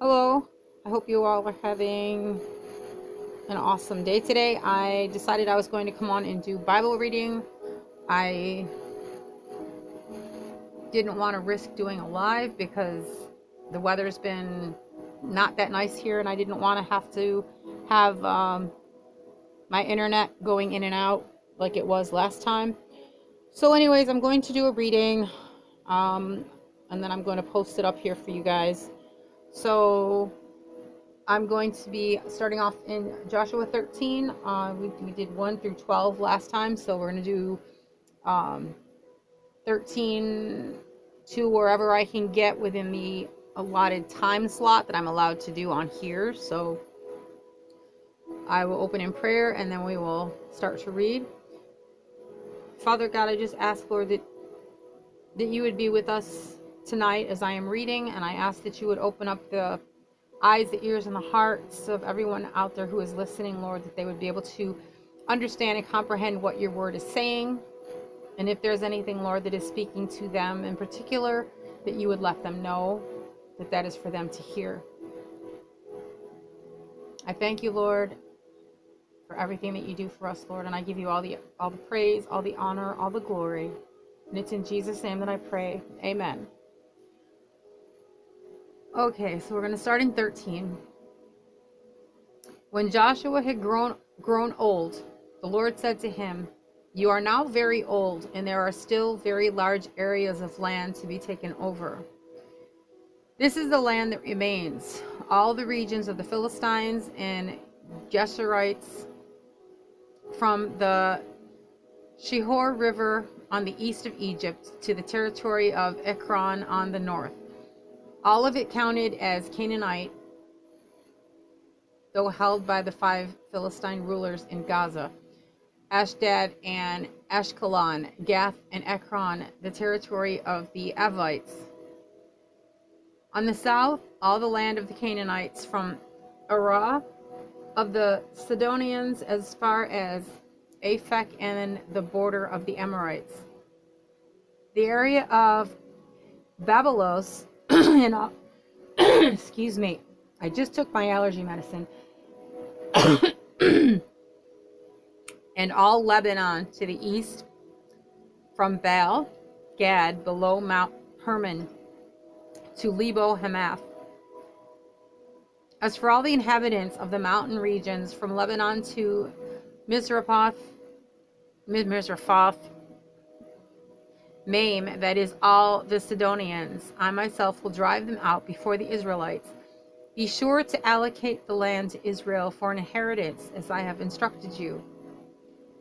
Hello, I hope you all are having an awesome day today. I decided I was going to come on and do Bible reading. I didn't want to risk doing a live because the weather's been not that nice here, and I didn't want to have to have my internet going in and out like it was last time. So, anyways, I'm going to do a reading, um, and then I'm going to post it up here for you guys. So, I'm going to be starting off in Joshua 13. We did 1 through 12 last time, so we're going to do 13 to wherever I can get within the allotted time slot that I'm allowed to do on here. So I will open in prayer and then we will start to read. Father God, I just ask, Lord, that you would be with us tonight as I am reading, and I ask that you would open up the eyes, the ears, and the hearts of everyone out there who is listening, Lord, that they would be able to understand and comprehend what your word is saying. And if there's anything, Lord, that is speaking to them in particular, that you would let them know that that is for them to hear. I thank you, Lord, for everything that you do for us, Lord, and I give you all the praise, all the honor, all the glory. And it's in Jesus' name that I pray. Amen. Okay, so we're going to start in 13. When Joshua had grown old, the Lord said to him, "You are now very old, and there are still very large areas of land to be taken over. This is the land that remains, all the regions of the Philistines and Geshurites, from the Shihor River on the east of Egypt to the territory of Ekron on the north. All of it counted as Canaanite, though held by the 5 Philistine rulers in Gaza, Ashdod and Ashkelon, Gath and Ekron, the territory of the Avites. On the south, all the land of the Canaanites, from Arah of the Sidonians as far as Aphek and the border of the Amorites. The area of Babylos and excuse me, I just took my allergy medicine. And all Lebanon to the east, from Baal Gad below Mount Hermon to Lebo Hamath. As for all the inhabitants of the mountain regions, from Lebanon to Mizraphoth, Maim, that is all the Sidonians, I myself will drive them out before the Israelites. Be sure to allocate the land to Israel for an inheritance, as I have instructed you,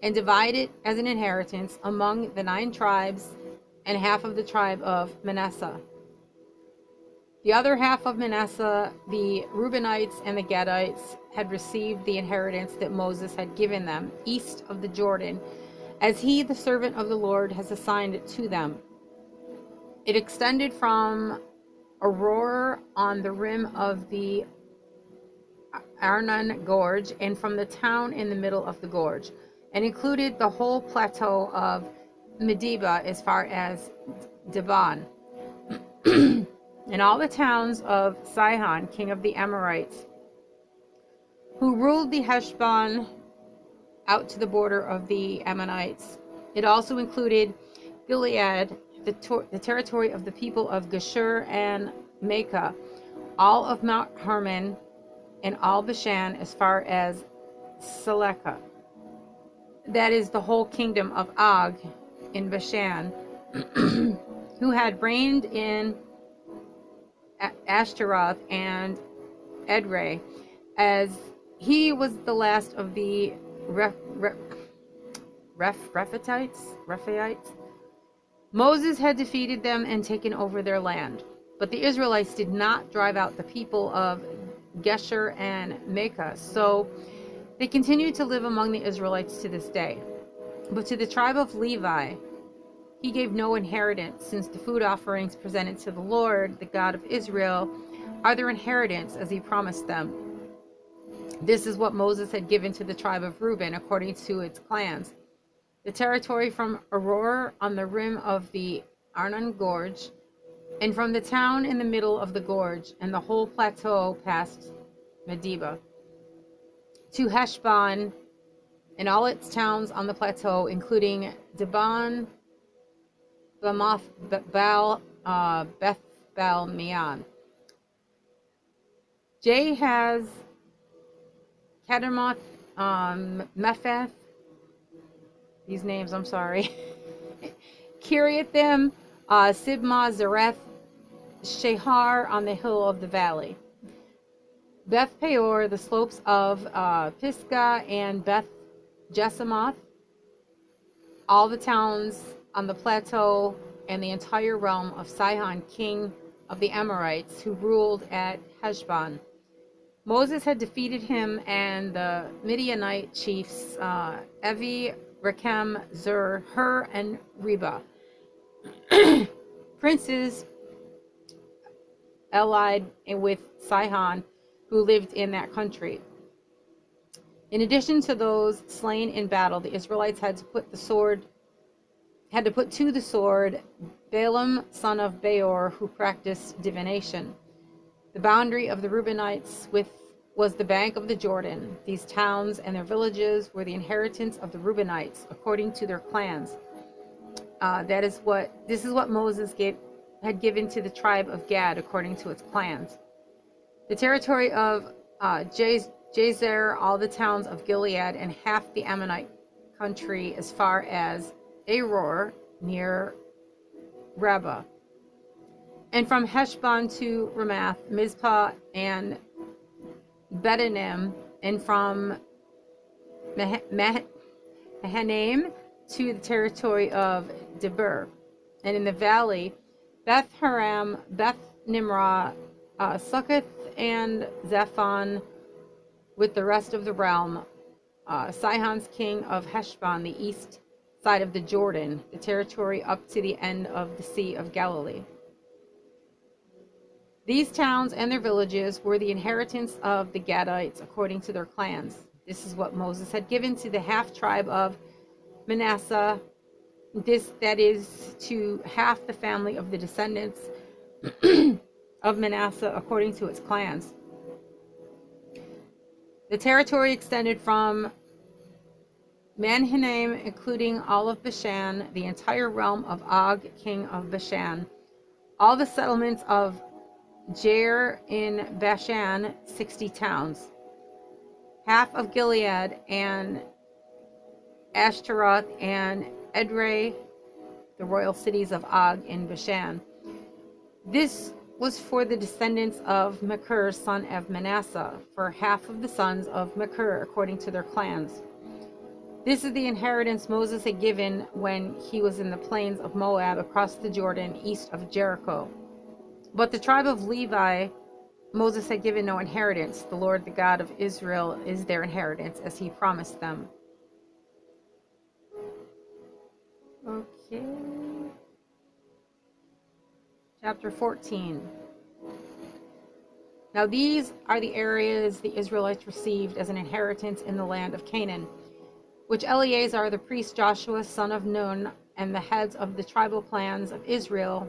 and divide it as an inheritance among the 9 tribes and half of the tribe of Manasseh. The other half of Manasseh, the Reubenites and the Gadites, had received the inheritance that Moses had given them east of the Jordan, as he, the servant of the Lord, has assigned it to them. It extended from Aroer on the rim of the Arnon Gorge and from the town in the middle of the gorge, and included the whole plateau of Medeba as far as Dibon, and all the towns of Sihon, king of the Amorites, who ruled the Heshbon out to the border of the Ammonites. It also included Gilead, the territory of the people of Geshur and Maacah, all of Mount Hermon, and all Bashan as far as Seleka. That is the whole kingdom of Og in Bashan, who had reigned in Ashtaroth and Edrei, as he was the last of the Rephaites. Moses had defeated them and taken over their land, but the Israelites did not drive out the people of Geshur and Maacah, so they continued to live among the Israelites to this day. But to the tribe of Levi, he gave no inheritance, since the food offerings presented to the Lord, the God of Israel, are their inheritance, as he promised them. This is what Moses had given to the tribe of Reuben, according to its clans. The territory from Aroer on the rim of the Arnon Gorge and from the town in the middle of the gorge and the whole plateau past Medeba, to Heshbon and all its towns on the plateau, including Dibon, Bamoth, Beth Baal Meon, Jahaz, Kedemoth, Mepheth, these names, I'm sorry, Kiriathim, Sibmah, Zareth, Shehar on the hill of the valley, Beth Peor, the slopes of Pisgah, and Beth Jesimoth, all the towns on the plateau, and the entire realm of Sihon, king of the Amorites, who ruled at Heshbon. Moses had defeated him and the Midianite chiefs Evi, Rechem, Zur, Hur, and Reba, princes allied with Sihon, who lived in that country. In addition to those slain in battle, the Israelites had to put to the sword Balaam, son of Beor, who practiced divination. The boundary of the Reubenites was the bank of the Jordan. These towns and their villages were the inheritance of the Reubenites according to their clans. This is what Moses had given to the tribe of Gad according to its clans. The territory of Jazer, all the towns of Gilead, and half the Ammonite country as far as Aror near Rabbah. And from Heshbon to Ramath, Mizpah, and Betanim, and from Mahanaim to the territory of Debir. And in the valley, Beth Haram, Beth Nimrah, Succoth, and Zephon, with the rest of the realm, Sihon's king of Heshbon, the east side of the Jordan, the territory up to the end of the Sea of Galilee. These towns and their villages were the inheritance of the Gadites according to their clans. This is what Moses had given to the half tribe of Manasseh, that is to half the family of the descendants of Manasseh according to its clans. The territory extended from Mahanaim, including all of Bashan, the entire realm of Og, king of Bashan, all the settlements of Jair in Bashan, 60 towns, half of Gilead, and Ashtaroth and Edrei, the royal cities of Og in Bashan. This was for the descendants of Machir, son of Manasseh, for half of the sons of Machir according to their clans. This is the inheritance Moses had given when he was in the plains of Moab across the Jordan east of Jericho. But the tribe of Levi, Moses had given no inheritance. The Lord, the God of Israel, is their inheritance, as he promised them. Okay. Chapter 14. Now these are the areas the Israelites received as an inheritance in the land of Canaan, which Eleazar the priest, Joshua son of Nun, and the heads of the tribal clans of Israel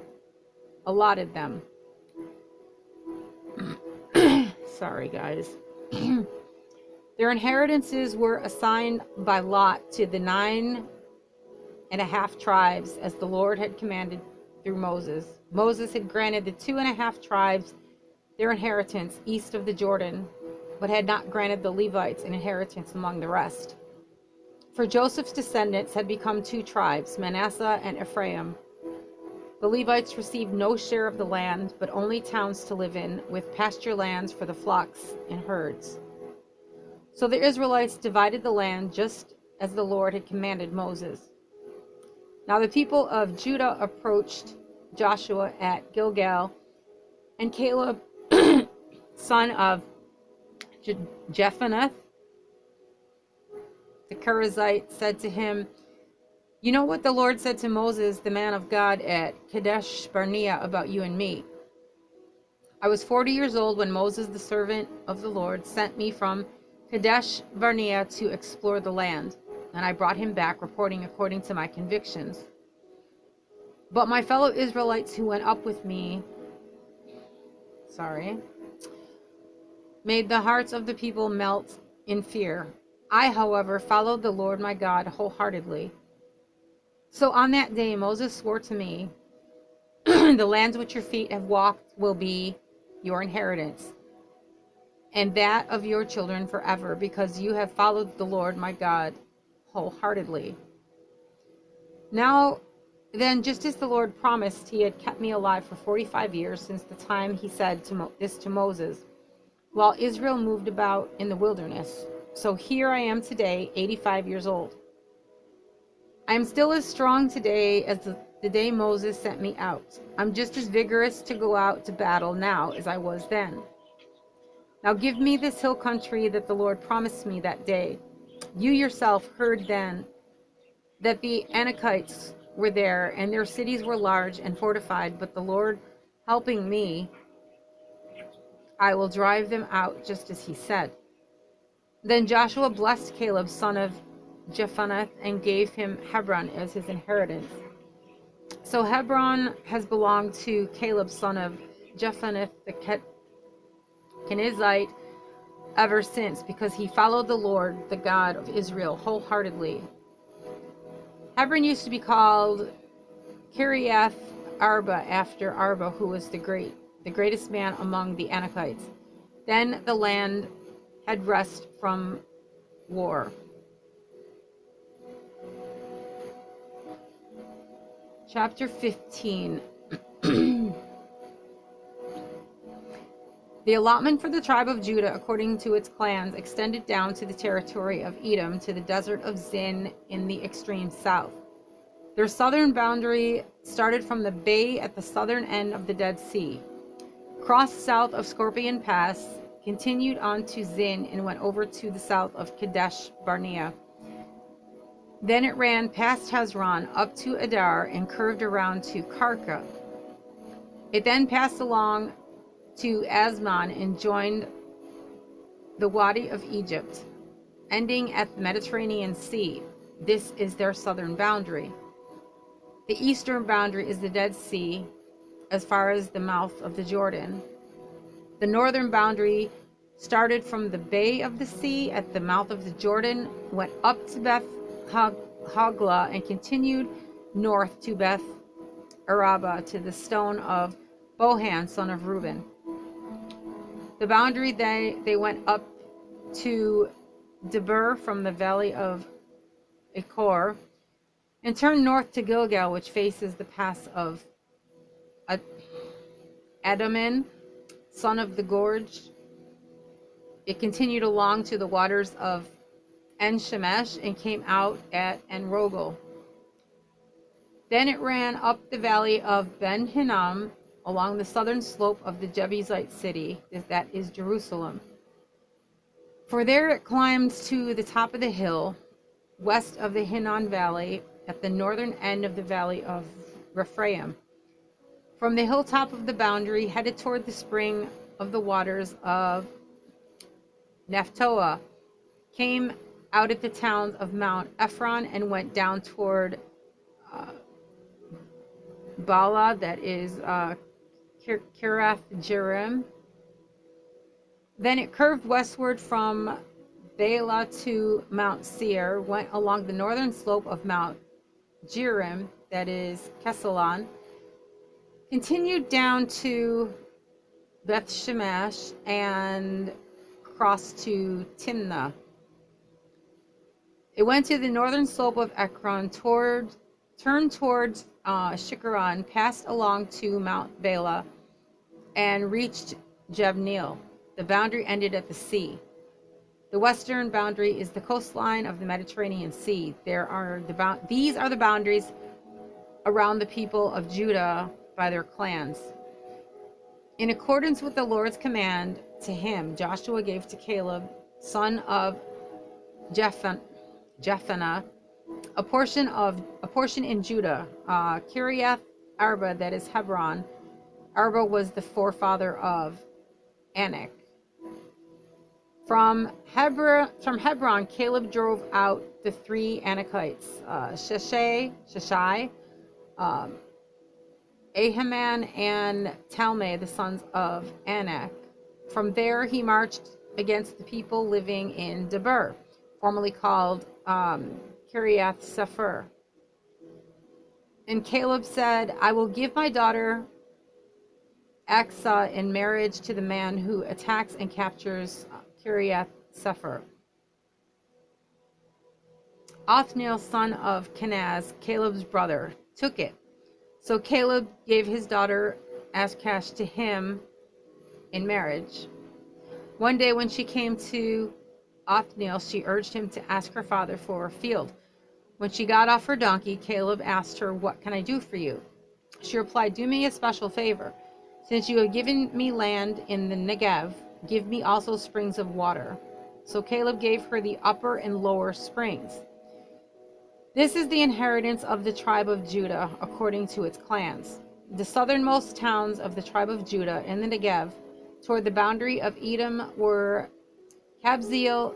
allotted them. Sorry, guys. Their inheritances were assigned by lot to the 9.5 tribes, as the Lord had commanded through Moses. Moses had granted the 2.5 tribes their inheritance east of the Jordan, but had not granted the Levites an inheritance among the rest. For Joseph's descendants had become 2 tribes, Manasseh and Ephraim. The Levites received no share of the land, but only towns to live in, with pasture lands for the flocks and herds. So the Israelites divided the land just as the Lord had commanded Moses. Now the people of Judah approached Joshua at Gilgal, and Caleb, son of Jephunneh, the Kerizzite, said to him, "You know what the Lord said to Moses, the man of God, at Kadesh Barnea about you and me. I was 40 years old when Moses, the servant of the Lord, sent me from Kadesh Barnea to explore the land, and I brought him back reporting according to my convictions. But my fellow Israelites who went up with me, made the hearts of the people melt in fear. I, however, followed the Lord my God wholeheartedly. So on that day Moses swore to me, the lands which your feet have walked will be your inheritance, and that of your children forever, because you have followed the Lord my God wholeheartedly. Now then, just as the Lord promised, he had kept me alive for 45 years since the time he said this to Moses, while Israel moved about in the wilderness. So here I am today, 85 years old. I am still as strong today as the day Moses sent me out. I'm just as vigorous to go out to battle now as I was then. Now give me this hill country that the Lord promised me that day. You yourself heard then that the Anakites were there, and their cities were large and fortified, but the Lord helping me, I will drive them out just as he said. Then Joshua blessed Caleb, son of Jephunneh, and gave him Hebron as his inheritance. So Hebron has belonged to Caleb, son of Jephunneh the Kenizzite, ever since, because he followed the Lord, the God of Israel, wholeheartedly. Hebron used to be called Kiriath Arba, after Arba, who was the greatest man among the Anakites. Then the land had rest from war. Chapter 15. The allotment for the tribe of Judah, according to its clans, extended down to the territory of Edom, to the desert of Zin in the extreme south. Their southern boundary started from the bay at the southern end of the Dead Sea, crossed south of Scorpion Pass, continued on to Zin, and went over to the south of Kadesh Barnea. Then it ran past Hezron up to Adar and curved around to Karka. It then passed along to Asmon and joined the Wadi of Egypt, ending at the Mediterranean Sea. This is their southern boundary. The eastern boundary is the Dead Sea, as far as the mouth of the Jordan. The northern boundary started from the Bay of the Sea at the mouth of the Jordan, went up to Beth Hogla, and continued north to Beth Araba, to the stone of Bohan, son of Reuben. The boundary they went up to Debir from the valley of Achor, and turned north to Gilgal, which faces the pass of Adamin, son of the gorge. It continued along to the waters of En-Shemesh and came out at En-Rogel. Then it ran up the valley of Ben-Hinnom along the southern slope of the Jebusite city, that is Jerusalem. For there it climbs to the top of the hill, west of the Hinnom Valley, at the northern end of the valley of Rephaim. From the hilltop of the boundary, headed toward the spring of the waters of Nephtoah, came out at the towns of Mount Ephron and went down toward Bala, that is Kiriath Jearim. Then it curved westward from Bala to Mount Seir, went along the northern slope of Mount Jearim, that is Kesalon, continued down to Beth Shemesh, and crossed to Timnah. It went to the northern slope of Ekron, turned towards Shikharon, passed along to Mount Bala, and reached Jabneel. The boundary ended at the sea. The western boundary is the coastline of the Mediterranean Sea. These are the boundaries around the people of Judah by their clans. In accordance with the Lord's command to him, Joshua gave to Caleb, son of Jephunneh, a portion in Judah, Kiriath Arba, that is Hebron. Arba was the forefather of Anak. From Hebron, Caleb drove out the three Anakites, Sheshai, Ahiman and Talmai, the sons of Anak. From there, he marched against the people living in Debir, formerly called Kiriath Sefer. And Caleb said, I will give my daughter Aksa in marriage to the man who attacks and captures Kiriath Sefer. Othniel, son of Kenaz, Caleb's brother, took it. So Caleb gave his daughter Ashkash to him in marriage. One day when she came to Othniel, she urged him to ask her father for a field. When she got off her donkey, Caleb asked her, What can I do for you? She replied, Do me a special favor. Since you have given me land in the Negev, give me also springs of water. So Caleb gave her the upper and lower springs. This is the inheritance of the tribe of Judah according to its clans. The southernmost towns of the tribe of Judah in the Negev toward the boundary of Edom were Kabzeel,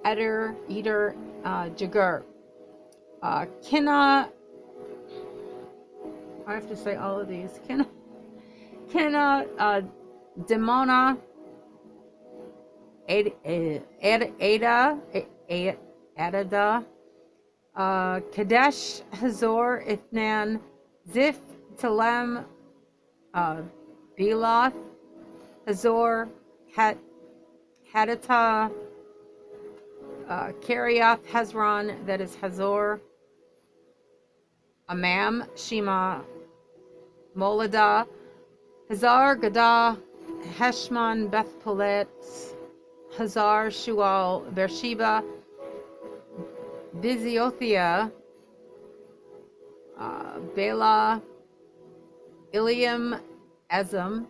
Eder, Jagur, Kinna. I have to say all of these. Kinna, Dimona, Adada, Kadesh, Hazor, Ithnan, Ziph, Telem, Beloth, Hazor, Haditha, Kiriath Hezron, that is Hazor, Amam, Shema, Moladah, Hazar, Gadah, Heshmon, Beth Pelet, Hazar, Shual, Beersheba, Biziothia, Bela, Iliam, Ezem,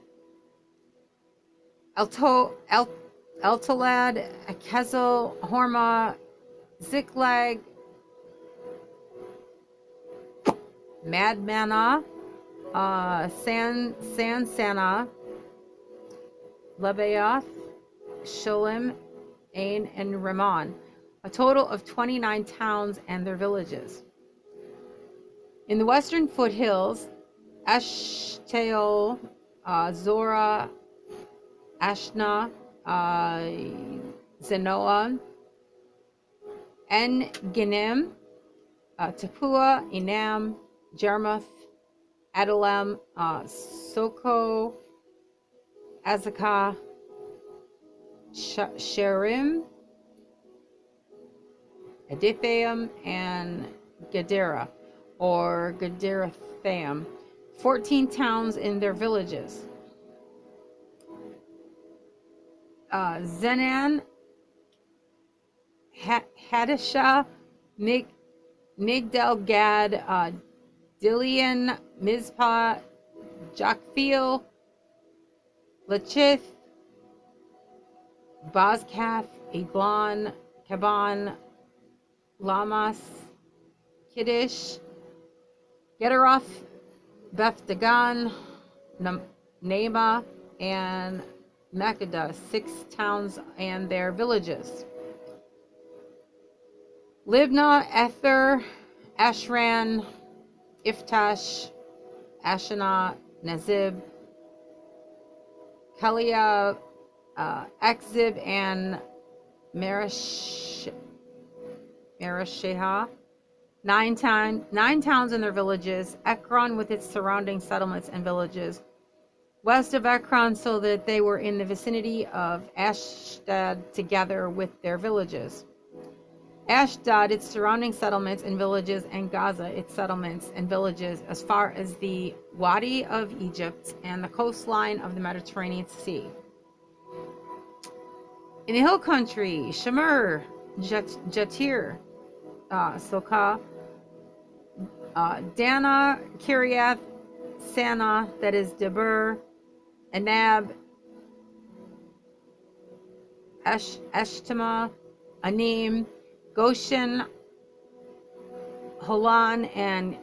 Eltolad, Kezel, Hormah, Ziklag, Madmanah, Sansana, Lebaoth, Shulim, Ain, and Ramon, a total of 29 towns and their villages. In the western foothills, Eshtaol, Zorah, Ashna, Zenoah, En-Genim, Tapua, Enam, Jarmuth, Adullam, Soko, Azekah, Sherim, Adithaim, and Gedera, or Gederathaim, 14 towns in their villages. Zenan, Hadashah, Migdal Gad, Dilian, Mizpah, Joktheel, Lachith, Bozkath, Eglon, Kaban, Lamas, Kiddish, Gederoth, Beth Dagon, Naamah, and Makkedah, 6 towns and their villages. Libnah, Ether, Ashran, Iftash, Ashanah, Nazib, Kaliah, Akzib, and Mareshah, 9 towns and their villages. Ekron with its surrounding settlements and villages. West of Ekron, so that they were in the vicinity of Ashdod together with their villages. Ashdod, its surrounding settlements and villages, and Gaza, its settlements and villages, as far as the Wadi of Egypt and the coastline of the Mediterranean Sea. In the hill country, Shemer, Jatir, Sokah, Dana, Kiriath, Sana, that is Debir, Anab, Eshtema, Anim, Goshen, Holan, and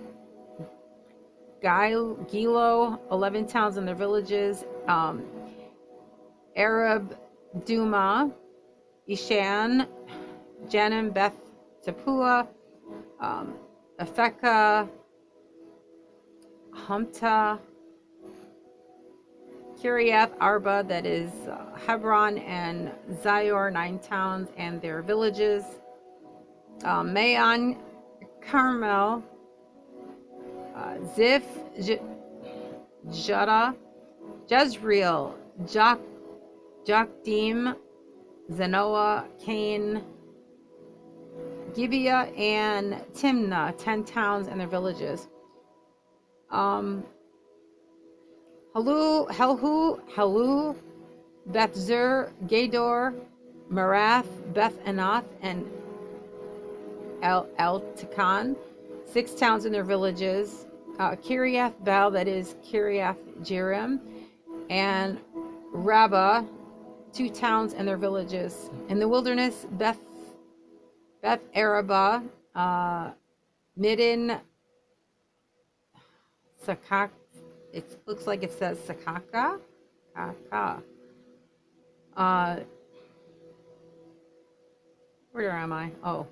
Gilo, 11 towns and their villages. Arab, Duma, Ishan, Janim, Beth Tapua, Afekah, Humta, Kiriath Arba, that is Hebron, and Zior, 9 towns and their villages. Maon, Carmel, Ziph, Judah, Jezreel, Jokdim, Zanoah, Cain, Gibeah, and Timnah, 10 towns and their villages. Helhu, Bethzer, Gedor, Marath, Beth Anath, and El Tikan, 6 towns and their villages. Kiriath Baal, that is Kiriath Jearim, and Rabbah, 2 towns and their villages. In the wilderness, Beth Arabah, Midin, Sakak. It looks like it says Sakaka. Where am I? Oh.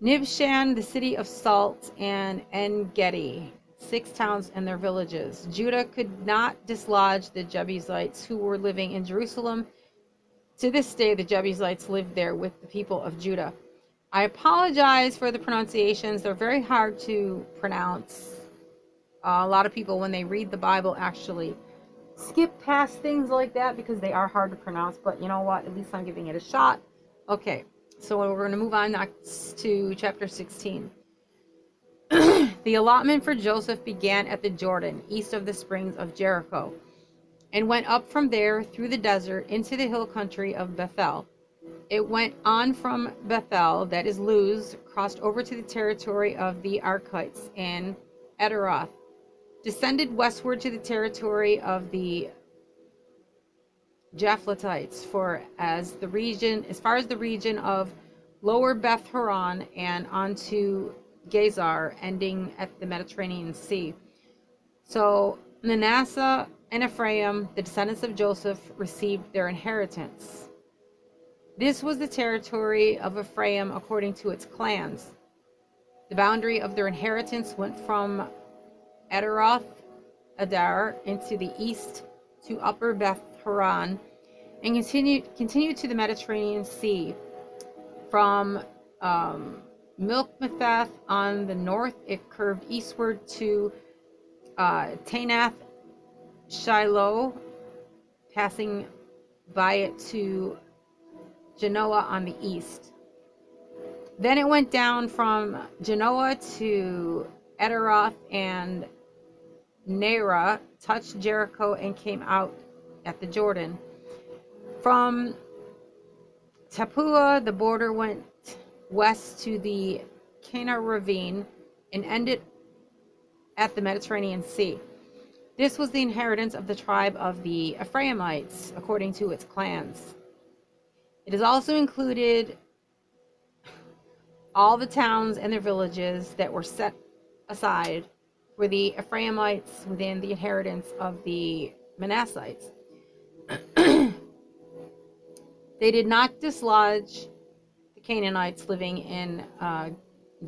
Nibshan, the city of salt, and En-Gedi, 6 towns and their villages. Judah could not dislodge the Jebusites who were living in Jerusalem. To this day, the Jebusites live there with the people of Judah. I apologize for the pronunciations. They're very hard to pronounce. A lot of people, when they read the Bible, actually skip past things like that because they are hard to pronounce. But you know what? At least I'm giving it a shot. Okay, so we're going to move on next to chapter 16. The allotment for Joseph began at the Jordan, east of the springs of Jericho, and went up from there through the desert into the hill country of Bethel. It went on from Bethel, that is Luz, crossed over to the territory of the Arkites and Ederoth, descended westward to the territory of the Japhletites, as far as the region of Lower Beth Horon and onto Gezer, ending at the Mediterranean Sea. So Manasseh and Ephraim, the descendants of Joseph, received their inheritance. This was the territory of Ephraim according to its clans. The boundary of their inheritance went from Ederoth Adar into the east to Upper Beth Horon, and continued to the Mediterranean Sea. From Milkmetheth on the north, it curved eastward to Taanath Shiloh, passing by it to Genoa on the east. Then it went down from Genoa to Ederoth and Nera, touched Jericho, and came out at the Jordan. From Tapua, the border went west to the Kana ravine and ended at the Mediterranean Sea. This was the inheritance of the tribe of the Ephraimites according to its clans. It has also included all the towns and their villages that were set aside for the Ephraimites within the inheritance of the Manassites. They did not dislodge the Canaanites living in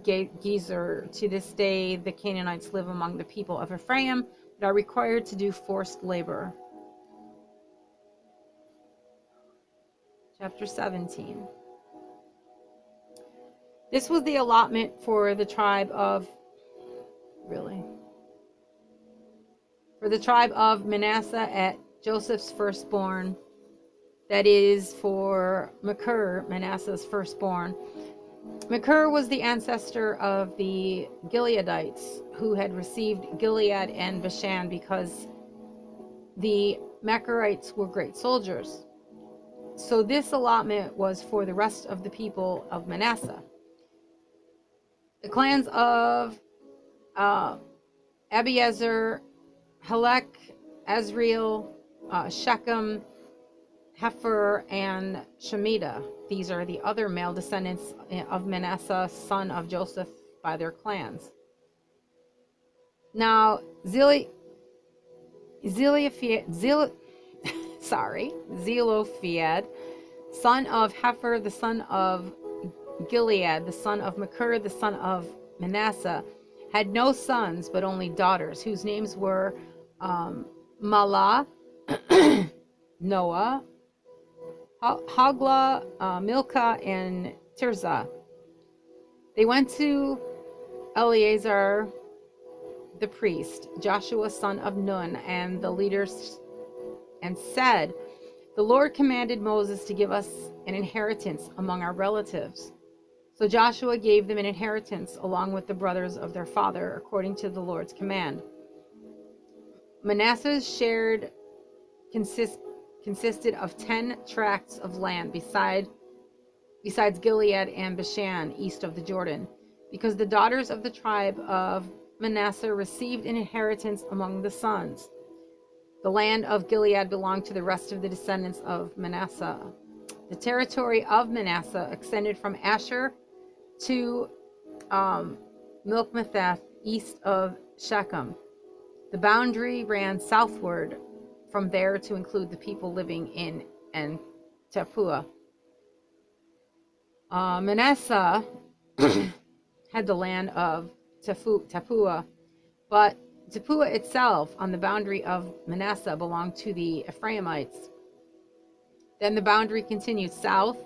Gezer. To this day, the Canaanites live among the people of Ephraim, but are required to do forced labor. Chapter 17. This was the allotment for the tribe of Manasseh at Joseph's firstborn. That is for Machir, Manasseh's firstborn. Machir was the ancestor of the Gileadites, who had received Gilead and Bashan because the Machirites were great soldiers. So this allotment was for the rest of the people of Manasseh. The clans of Abiezer, Helek, Azriel, Shechem, Hefer, and Shemitah. These are the other male descendants of Manasseh, son of Joseph, by their clans. Now, Zelophehad, son of Hefer, the son of Gilead, the son of Machir, the son of Manasseh, had no sons, but only daughters, whose names were Mahlah, Noah, Hoglah, Milcah, and Tirzah. They went to Eleazar the priest, Joshua son of Nun, and the leaders, and said, "The Lord commanded Moses to give us an inheritance among our relatives." So Joshua gave them an inheritance along with the brothers of their father, according to the Lord's command. Manasseh's share consisted of 10 tracts of land besides Gilead and Bashan, east of the Jordan, because the daughters of the tribe of Manasseh received an inheritance among the sons. The land of Gilead belonged to the rest of the descendants of Manasseh. The territory of Manasseh extended from Asher to Milcmetheth, east of Shechem. The boundary ran southward from there to include the people living in Tappuah. Manasseh had the land of Tappuah, but Tappuah itself on the boundary of Manasseh belonged to the Ephraimites. Then the boundary continued south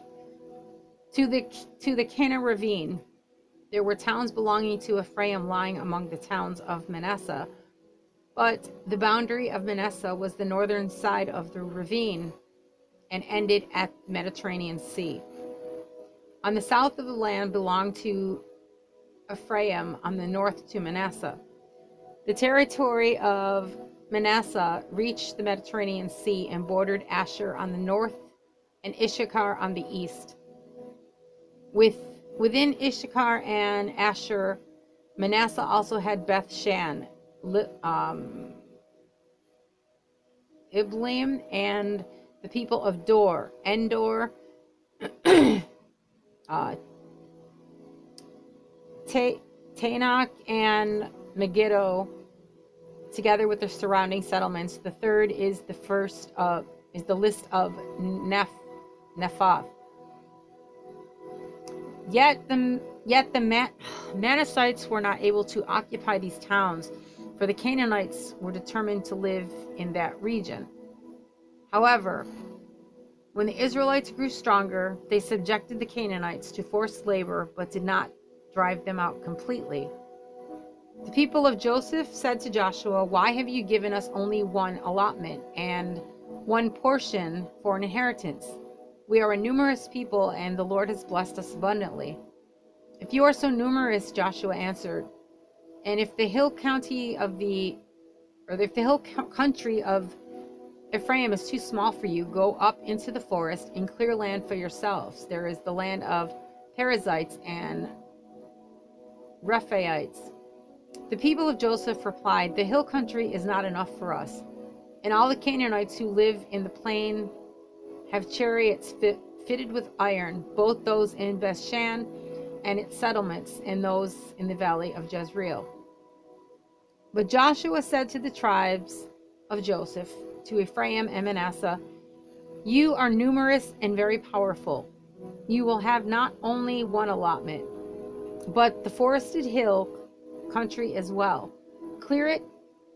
to the Kana ravine. There were towns belonging to Ephraim lying among the towns of Manasseh, but the boundary of Manasseh was the northern side of the ravine and ended at the Mediterranean Sea. On the south of the land belonged to Ephraim, on the north to Manasseh. The territory of Manasseh reached the Mediterranean Sea and bordered Asher on the north and Issachar on the east. Within Issachar and Asher, Manasseh also had Beth Shan, Ibleam, and the people of Dor, Endor, Tanakh, and Megiddo, together with the surrounding settlements. The third is the list of Nephath. Yet the Manassites were not able to occupy these towns, for the Canaanites were determined to live in that region. However, when the Israelites grew stronger, they subjected the Canaanites to forced labor, but did not drive them out completely. The people of Joseph said to Joshua, "Why have you given us only one allotment and one portion for an inheritance? We are a numerous people, and the Lord has blessed us abundantly." "If you are so numerous," Joshua answered, "and if the hill country of Ephraim is too small for you, go up into the forest and clear land for yourselves. There is the land of Perizzites and Rephaites." The people of Joseph replied, "The hill country is not enough for us, and all the Canaanites who live in the plain have chariots fitted with iron, both those in Bethshan and its settlements, and those in the valley of Jezreel." But Joshua said to the tribes of Joseph, to Ephraim and Manasseh, "You are numerous and very powerful. You will have not only one allotment, but the forested hill country as well. Clear it,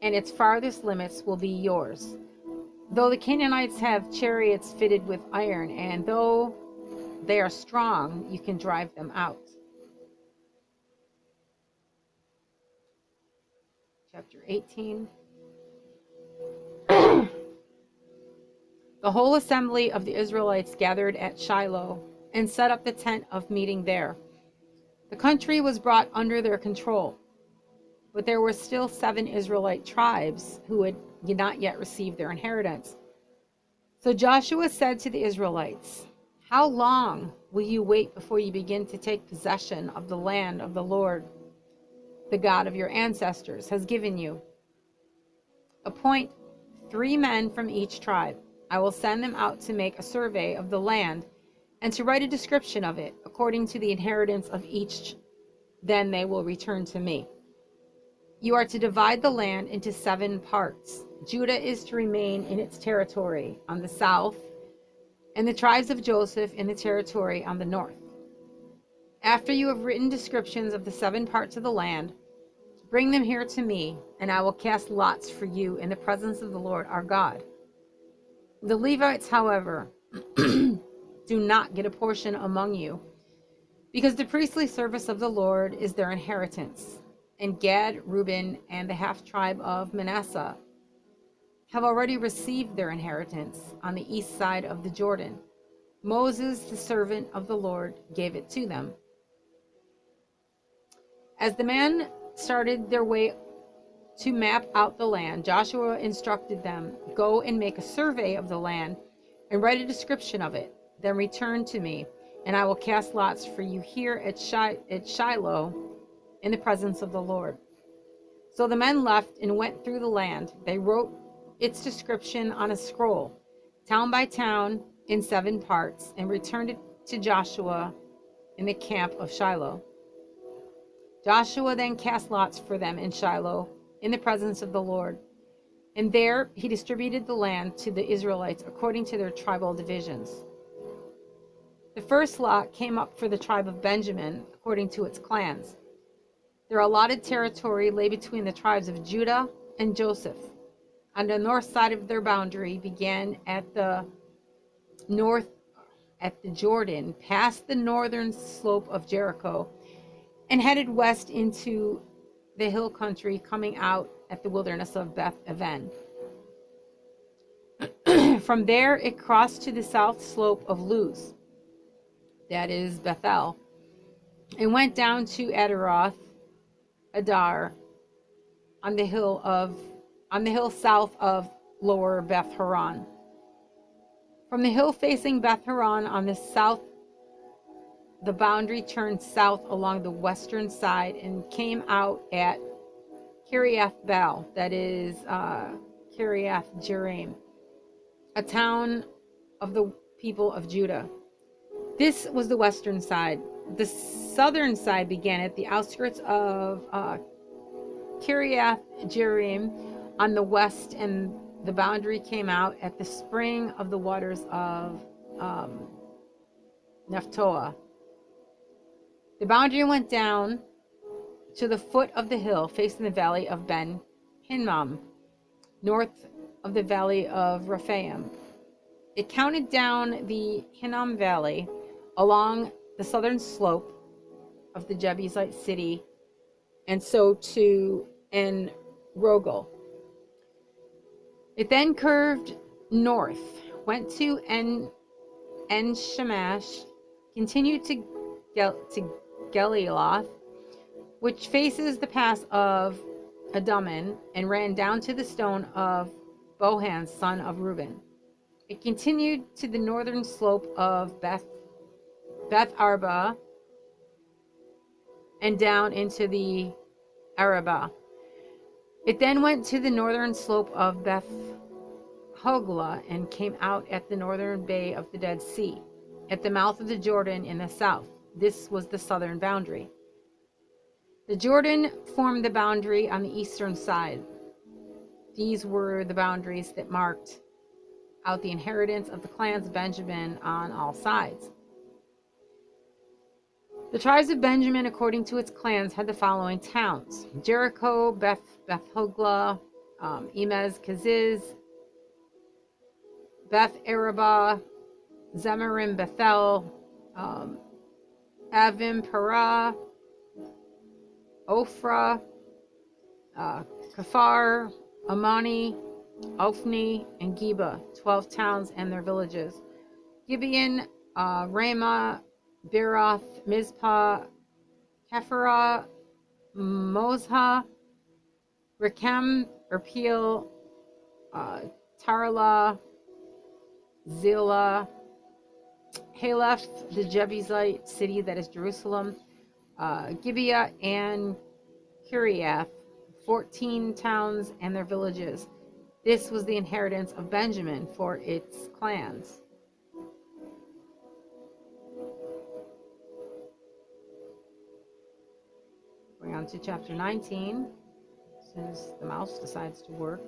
and its farthest limits will be yours. Though the Canaanites have chariots fitted with iron, and though they are strong, you can drive them out." Chapter 18. The whole assembly of the Israelites gathered at Shiloh and set up the tent of meeting there. The country was brought under their control, but there were still 7 Israelite tribes who had not yet received their inheritance. So Joshua said to the Israelites, "How long will you wait before you begin to take possession of the land of the Lord, the God of your ancestors, has given you? Appoint 3 men from each tribe. I will send them out to make a survey of the land and to write a description of it according to the inheritance of each. Then they will return to me. You are to divide the land into 7 parts. Judah is to remain in its territory on the south, and the tribes of Joseph in the territory on the north. After you have written descriptions of the 7 parts of the land, Bring them here to me, and I will cast lots for you in the presence of the Lord our God. The Levites, however, do not get a portion among you, because the priestly service of the Lord is their inheritance. And Gad, Reuben, and the half-tribe of Manasseh have already received their inheritance on the east side of the Jordan. Moses, the servant of the Lord, gave it to them. As the men started their way to map out the land, Joshua instructed them, "Go and make a survey of the land and write a description of it. Then return to me, and I will cast lots for you here at Shiloh in the presence of the Lord." So the men left and went through the land. They wrote its description on a scroll, town by town, in 7 parts, and returned it to Joshua in the camp of Shiloh. Joshua then cast lots for them in Shiloh in the presence of the Lord. And there he distributed the land to the Israelites according to their tribal divisions. The first lot came up for the tribe of Benjamin according to its clans. Their allotted territory lay between the tribes of Judah and Joseph. On the north side of their boundary began at the Jordan, past the northern slope of Jericho, and headed west into the hill country, coming out at the wilderness of Beth Aven. From there, it crossed to the south slope of Luz, that is Bethel, and went down to Adaroth Adar on the hill south of Lower Beth Horon. From the hill facing Beth Horon on the south, the boundary turned south along the western side and came out at Kiriath Baal, that is Kiriath Jearim, a town of the people of Judah. This was the western side. The southern side began at the outskirts of Kiriath Jearim on the west, and the boundary came out at the spring of the waters of Nephtoah. The boundary went down to the foot of the hill facing the valley of Ben Hinnom, north of the valley of Rephaim. It counted down the Hinnom Valley along the southern slope of the Jebusite city, and so to En Rogel. It then curved north, went to En Shamash, continued to Geliloth, which faces the pass of Adummim, and ran down to the stone of Bohan, son of Reuben. It continued to the northern slope of Beth Arba and down into the Arabah. It then went to the northern slope of Beth Hogla and came out at the northern bay of the Dead Sea, at the mouth of the Jordan in the south. This was the southern boundary. The Jordan formed the boundary on the eastern side. These were the boundaries that marked out the inheritance of the clans of Benjamin on all sides. The tribes of Benjamin, according to its clans, had the following towns: Jericho, Beth Hogla, Emez Kaziz, Beth Arabah, Zemarim Bethel, Avim Parah, Ophrah, Kafar, Amani, Ophni, and Geba, 12 towns and their villages. Gibeon, Ramah, Beeroth, Mizpah, Kephirah, Mozha, Rechem, Erpeel, Tarlah, Zillah, Haleph, the Jebusite city that is Jerusalem, Gibeah, and Kiriath, 14 towns and their villages. This was the inheritance of Benjamin for its clans. Going on to chapter 19, as soon as the mouse decides to work.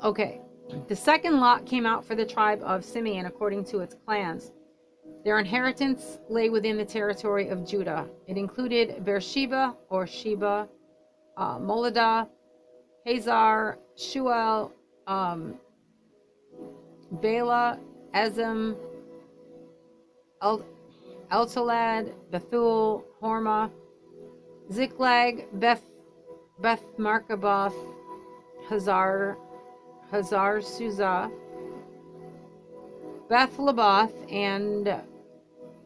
Okay, the second lot came out for the tribe of Simeon according to its clans. Their inheritance lay within the territory of Judah. It included Beersheba or Sheba, Moladah, Hazar, Shual, Bela, Ezem, Eltolad, Bethul, Hormah, Ziklag, Beth Markaboth, Hazar Suzah, Beth Labath, and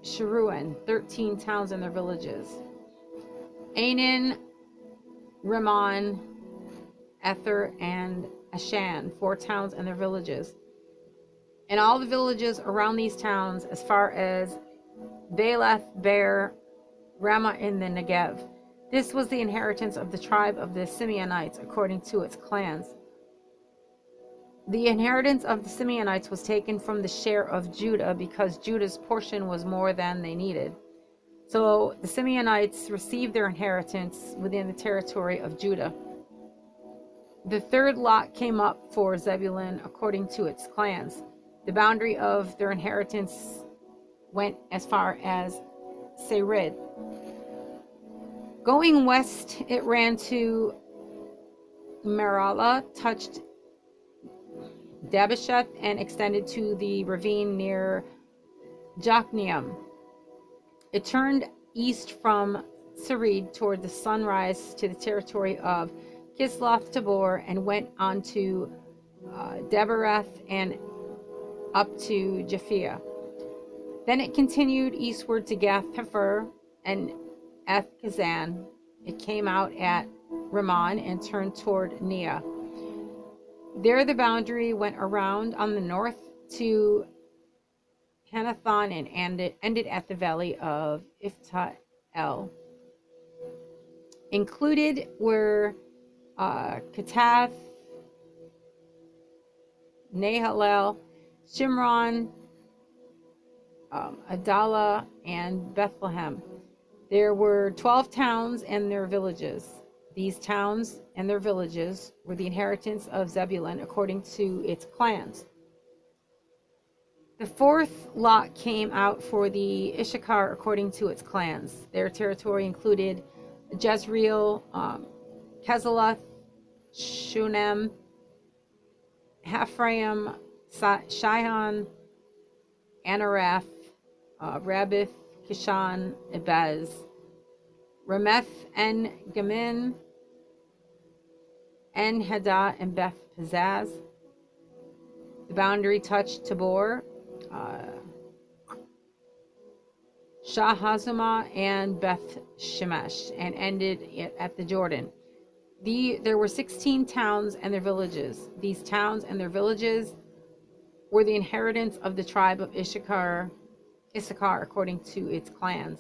Sharuan, 13 towns and their villages. Anan, Rimmon, Ether, and Ashan, 4 towns and their villages. And all the villages around these towns, as far as Baalath, Bear, Ramah in the Negev. This was the inheritance of the tribe of the Simeonites according to its clans. The inheritance of the Simeonites was taken from the share of Judah because Judah's portion was more than they needed. So the Simeonites received their inheritance within the territory of Judah. The third lot came up for Zebulun according to its clans. The boundary of their inheritance went as far as Sarid. Going west, it ran to Maralah, touched Dabasheth, and extended to the ravine near Jokneam. It turned east from Sarid toward the sunrise to the territory of Kisloth Tabor and went on to Debereth and up to Japhia. Then it continued eastward to Gath Hefer and Eth Kazan. It came out at Rimmon and turned toward Neah. There the boundary went around on the north to Hanathon and ended at the valley of Ifta-El. Included were Katath, Nahalel, Shimron, Adalah, and Bethlehem. There were 12 towns and their villages. These towns and their villages were the inheritance of Zebulun according to its clans. The fourth lot came out for the Issachar according to its clans. Their territory included Jezreel, Keziloth, Shunem, Ephraim, Shihon, Anarath, Rabbith, Kishan, Ebez, Rameth, En Gamin, En Haddah, and Beth Pazaz. The boundary touched Tabor, Shahazumah, and Beth Shemesh, and ended at the Jordan. There were 16 towns and their villages. These towns and their villages were the inheritance of the tribe of Issachar according to its clans.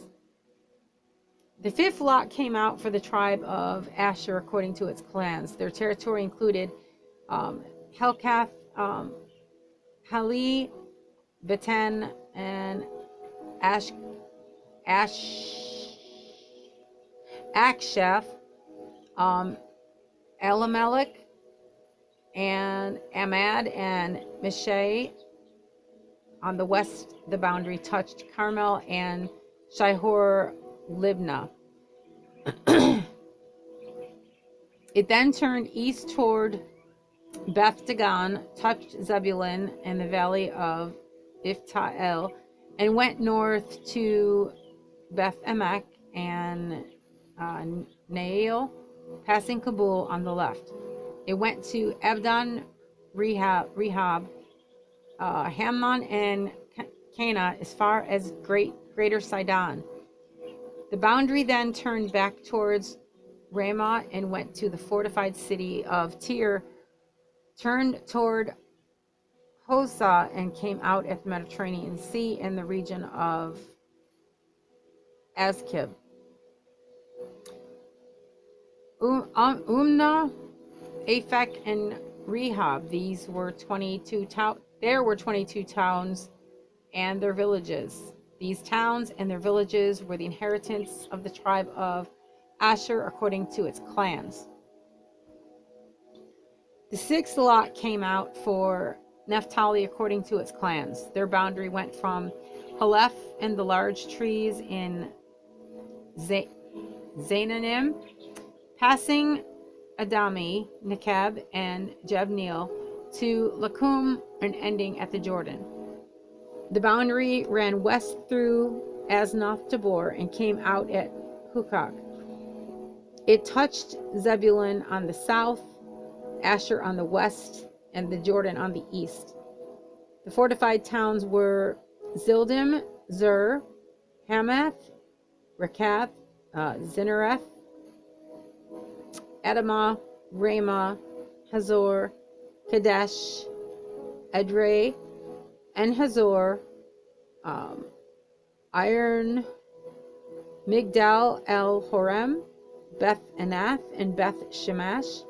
The fifth lot came out for the tribe of Asher according to its clans. Their territory included Helkath, Hali, Beten, and Aksheph, Elimelech, and Amad, and Mishai. On the west, the boundary touched Carmel and Shihor Libnah. It then turned east toward Beth Dagon, touched Zebulun and the valley of Ifta-El, and went north to Beth Emek and Nael, passing Kabul on the left. It went to Abdon, Rehob, Hammon, and Cana as far as Greater Sidon. The boundary then turned back towards Ramah and went to the fortified city of Tyre, turned toward Hosah, and came out at the Mediterranean Sea in the region of Azkib. Umnah, Aphek, and Rehob. There were 22 towns and their villages. These towns and their villages were the inheritance of the tribe of Asher according to its clans. The sixth lot came out for Naphtali according to its clans. Their boundary went from Haleph and the large trees in Zaananim, passing Adami, Nekeb, and Jabneel to Lakum and ending at the Jordan. The boundary ran west through Asnoth Tabor and came out at Hukok. It touched Zebulun on the south, Asher on the west, and the Jordan on the east. The fortified towns were Zildim, Zur, Hamath, Rekath, Zinnereth, Adamah, Ramah, Hazor, Kadesh, Edrei, En Hazor, Iron, Migdal El Horem, Beth Anath, and Beth Shemesh.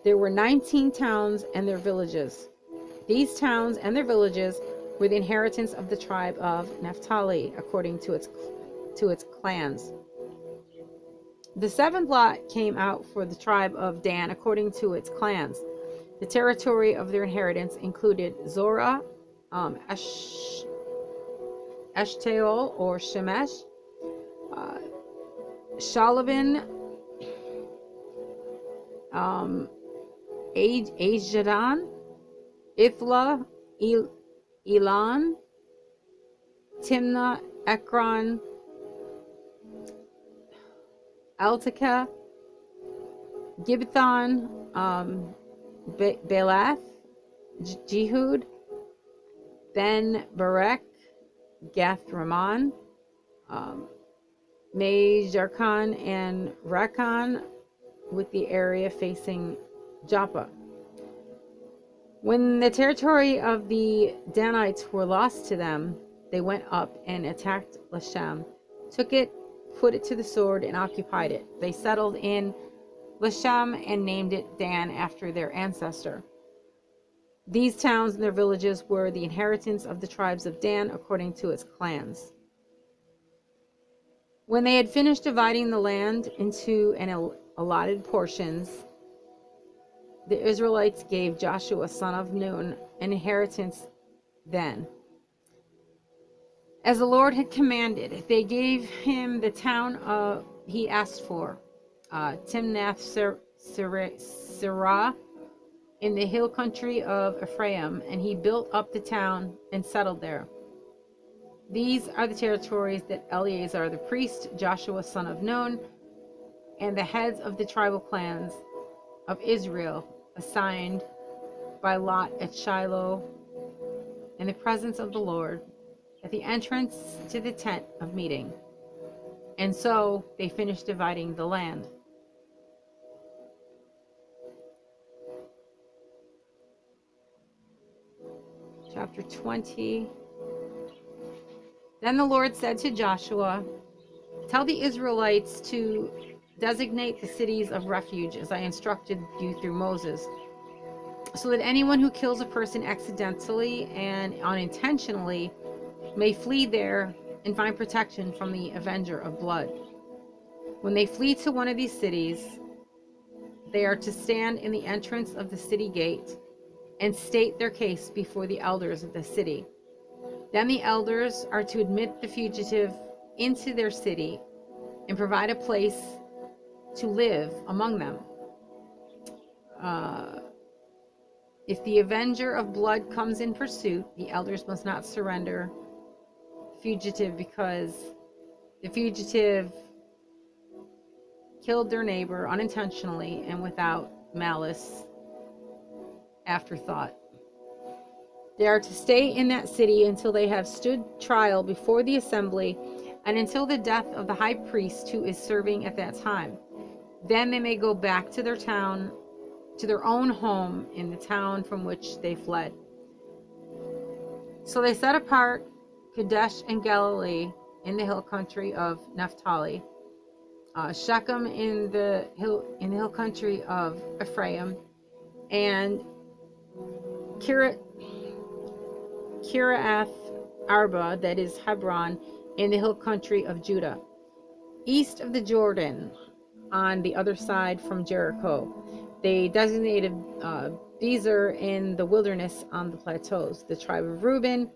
There were 19 towns and their villages. These towns and their villages were the inheritance of the tribe of Naphtali, according to its clans. The seventh lot came out for the tribe of Dan, according to its clans. The territory of their inheritance included Zorah, Eshtaol or Shemesh, Shalabin, Ajadan, Ithla, Elan, Timnah, Ekron, Eltekeh, Gibbethon, Belath, Jehud, Ben Barek, Gath Ramon, Mejarkon, and Rakon, with the area facing Joppa. When the territory of the Danites were lost to them, they went up and attacked Lashem, took it, put it to the sword, and occupied it. They settled in Lashem and named it Dan after their ancestor. These towns and their villages were the inheritance of the tribes of Dan according to its clans. When they had finished dividing the land into allotted portions, the Israelites gave Joshua son of Nun an inheritance then. As the Lord had commanded, they gave him the town he asked for, Timnath Serah, in the hill country of Ephraim, and he built up the town and settled there. These are the territories that Eleazar the priest, Joshua son of Nun, and the heads of the tribal clans of Israel assigned by lot at Shiloh in the presence of the Lord at the entrance to the tent of meeting. And so they finished dividing the land. Chapter 20. Then the Lord said to Joshua, "Tell the Israelites to designate the cities of refuge as I instructed you through Moses, so that anyone who kills a person accidentally and unintentionally may flee there and find protection from the avenger of blood. When they flee to one of these cities, they are to stand in the entrance of the city gate and state their case before the elders of the city. Then the elders are to admit the fugitive into their city and provide a place to live among them. If the avenger of blood comes in pursuit, the elders must not surrender the fugitive, because the fugitive killed their neighbor unintentionally and without malice afterthought. They are to stay in that city until they have stood trial before the assembly and until the death of the high priest who is serving at that time. Then they may go back to their town, to their own home in the town from which they fled." So they set apart Kadesh and Galilee in the hill country of Naphtali, Shechem in the hill country of Ephraim, and Kiriath Arba, that is Hebron, in the hill country of Judah, east of the Jordan, on the other side from Jericho. They designated Bezer in the wilderness on the plateaus. The tribe of Reuben,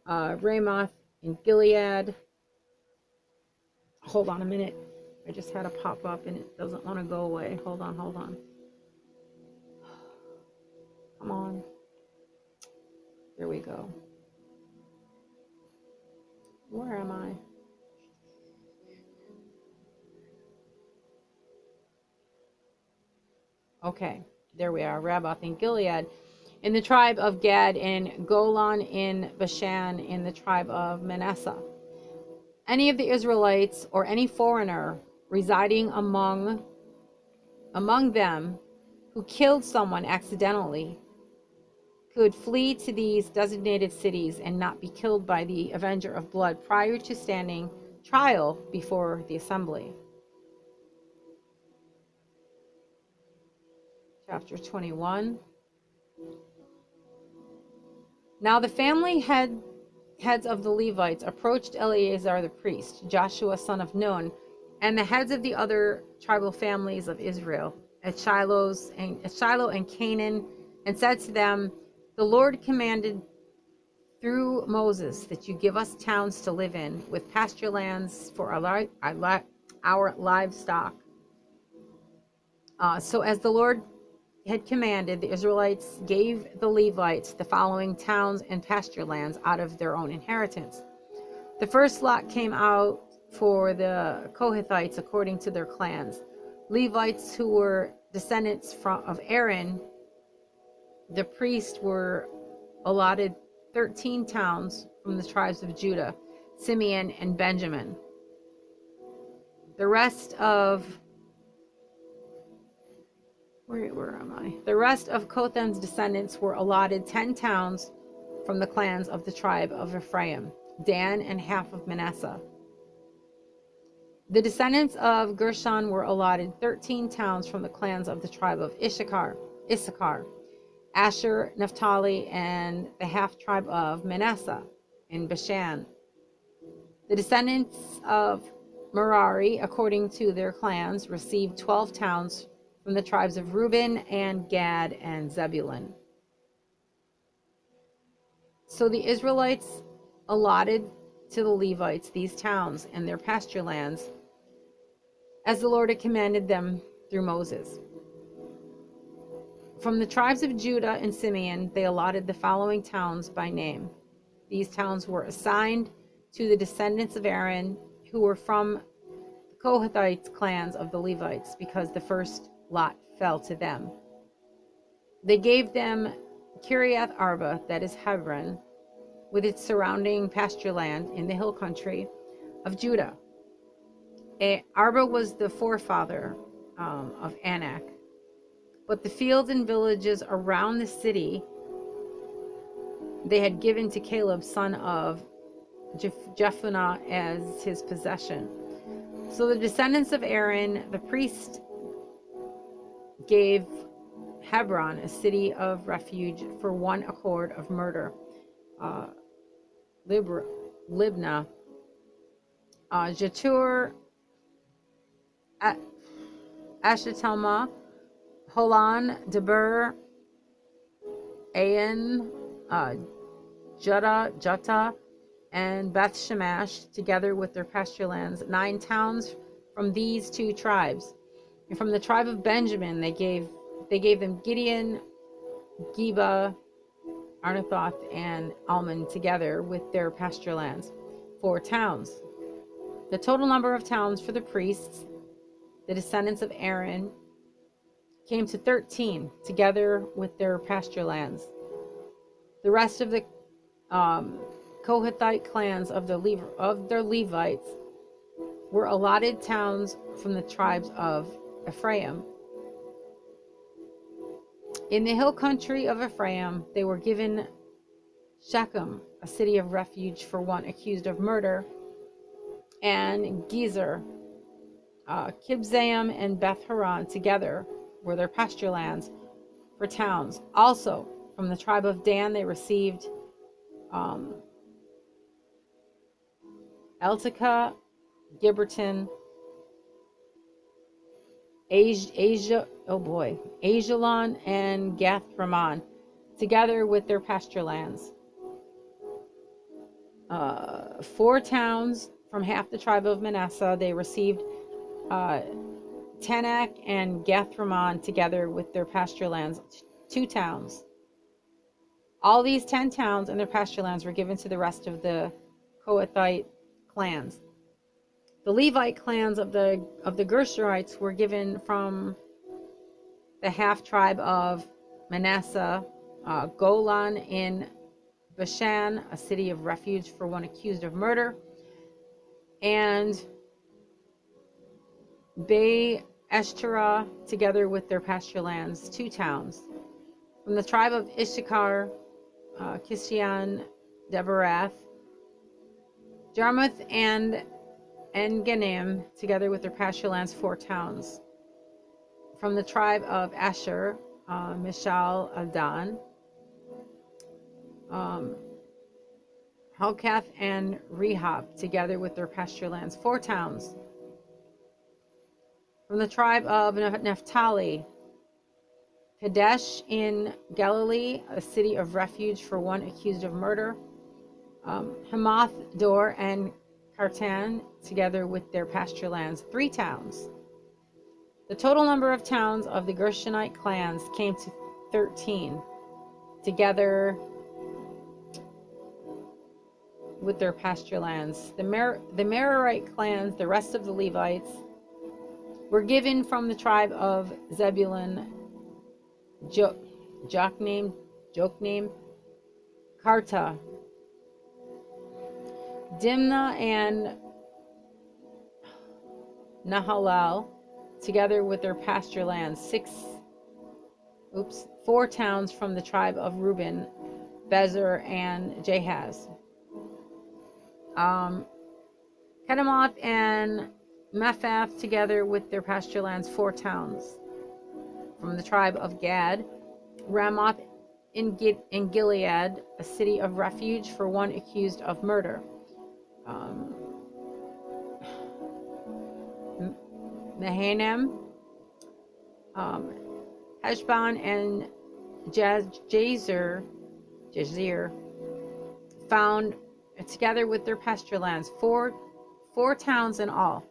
Ramoth in Gilead. Hold on a minute. I just had a pop up and it doesn't want to go away. Hold on. Come on. There we go. Where am I? Okay, there we are. Rabbath in Gilead, in the tribe of Gad, and Golan in Bashan, in the tribe of Manasseh. Any of the Israelites or any foreigner residing among them who killed someone accidentally could flee to these designated cities and not be killed by the avenger of blood prior to standing trial before the assembly. Chapter 21. Now the family heads of the Levites approached Eleazar the priest, Joshua son of Nun, and the heads of the other tribal families of Israel at Shiloh and Canaan, and said to them, "The Lord commanded through Moses that you give us towns to live in, with pasture lands for our livestock." So as the Lord had commanded, the Israelites gave the Levites the following towns and pasture lands out of their own inheritance. The first lot came out for the Kohathites according to their clans. Levites who were descendants of Aaron, the priest, were allotted 13 towns from the tribes of Judah, Simeon, and Benjamin. The rest of The rest of Kothan's descendants were allotted 10 towns from the clans of the tribe of Ephraim, Dan, and half of Manasseh. The descendants of Gershon were allotted 13 towns from the clans of the tribe of Issachar, Asher, Naphtali, and the half-tribe of Manasseh in Bashan. The descendants of Merari, according to their clans, received 12 towns from the tribes of Reuben and Gad and Zebulun. So the Israelites allotted to the Levites these towns and their pasture lands, as the Lord had commanded them through Moses. From the tribes of Judah and Simeon, they allotted the following towns by name. These towns were assigned to the descendants of Aaron, who were from the Kohathites clans of the Levites, because the first lot fell to them. They gave them Kiriath Arba, that is Hebron, with its surrounding pasture land in the hill country of Judah. Arba was the forefather of Anak, but the fields and villages around the city they had given to Caleb, son of Jephunneh, as his possession. So the descendants of Aaron, the priest, gave Hebron a city of refuge for one accord of murder. Libnah, Jetur, Ashtelmah, Holon, Debir, Ain, Juttah, and Beth Shemesh, together with their pasture lands, 9 towns from these 2 tribes. And from the tribe of Benjamin, they gave them Gideon, Geba, Anathoth, and Almon, together with their pasture lands, 4 towns. The total number of towns for the priests, the descendants of Aaron, came to 13, together with their pasture lands. The rest of the Kohathite clans of their Levites were allotted towns from the tribes of Ephraim. In the hill country of Ephraim, they were given Shechem, a city of refuge for one accused of murder, and Gezer, Kibzaim, and Beth Horon, together were their pasture lands for towns. Also, from the tribe of Dan, they received Eltekeh, Gibberton, Ajalon, and Gath Ramon, together with their pasture lands. 4 towns from half the tribe of Manasseh. They received Tanakh and Gath-Rimmon together with their pasture lands, 2 towns. All these 10 towns and their pasture lands were given to the rest of the Kohathite clans. The Levite clans of the Gershonites were given from the half tribe of Manasseh, Golan in Bashan, a city of refuge for one accused of murder, and Bay Eshterah together with their pasture lands, 2 towns. From the tribe of Issachar, Kishion, Debarath, Jarmuth, and En-Ganim together with their pasture lands, 4 towns. From the tribe of Asher, Mishal Adan, Helkath and Rehob together with their pasture lands, 4 towns. From the tribe of Naphtali, Kadesh in Galilee, a city of refuge for one accused of murder, Hamath, Dor, and Kartan together with their pasture lands, 3 towns. The total number of towns of the Gershonite clans came to 13, together with their pasture lands. The Merarite clans, the rest of the Levites, were given from the tribe of Zebulun, Jokneam, Karta, Dimnah, and Nahalal, together with their pasture lands, 4 towns from the tribe of Reuben, Bezer, and Jahaz. Kedemoth and Mephath together with their pasture lands, 4 towns. From the tribe of Gad, Ramoth in Gilead, a city of refuge for one accused of murder. Mahanaim, Heshbon, and Jazer found together with their pasture lands, 4 towns in all.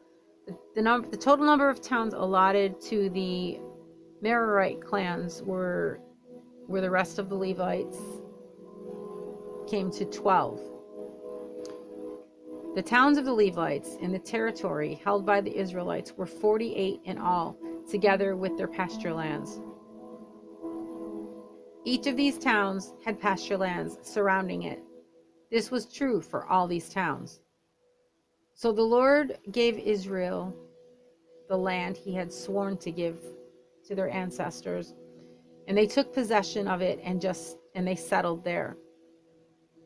The total number of towns allotted to the Merarite clans were the rest of the Levites came to 12. The towns of the Levites in the territory held by the Israelites were 48 in all, together with their pasture lands. Each of these towns had pasture lands surrounding it. This was true for all these towns. So the Lord gave Israel the land he had sworn to give to their ancestors, and they took possession of it and they settled there.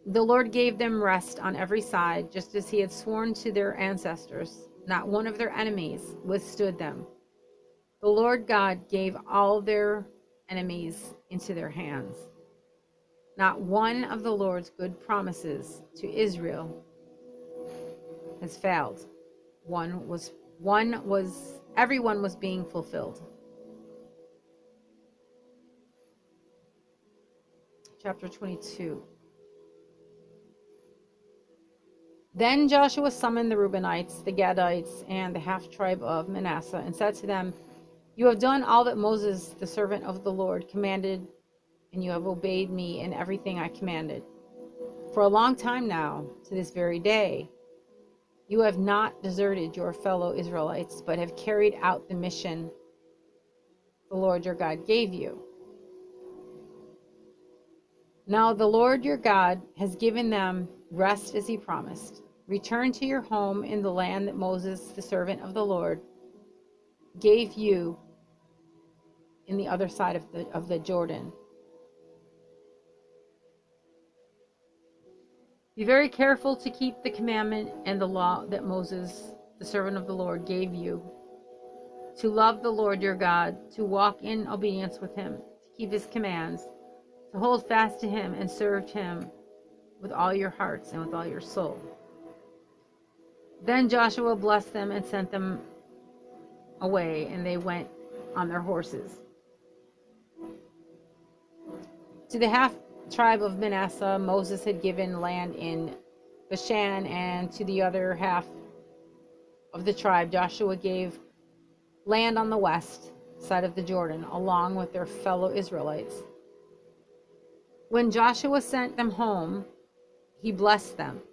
The Lord gave them rest on every side, just as he had sworn to their ancestors. Not one of their enemies withstood them. The Lord God gave all their enemies into their hands. Not one of the Lord's good promises to Israel has failed. Everyone was being fulfilled. Chapter 22. Then Joshua summoned the Reubenites, the Gadites, and the half-tribe of Manasseh, and said to them, "You have done all that Moses, the servant of the Lord, commanded, and you have obeyed me in everything I commanded. For a long time now, to this very day, you have not deserted your fellow Israelites, but have carried out the mission the Lord your God gave you. Now the Lord your God has given them rest as he promised. Return to your home in the land that Moses, the servant of the Lord, gave you in the other side of the Jordan. Be very careful to keep the commandment and the law that Moses, the servant of the Lord, gave you, to love the Lord your God, to walk in obedience with him, to keep his commands, to hold fast to him and serve him with all your hearts and with all your soul." Then Joshua blessed them and sent them away, and they went on their horses. To the half tribe of Manasseh, Moses had given land in Bashan, and to the other half of the tribe, Joshua gave land on the west side of the Jordan, along with their fellow Israelites. When Joshua sent them home, he blessed them,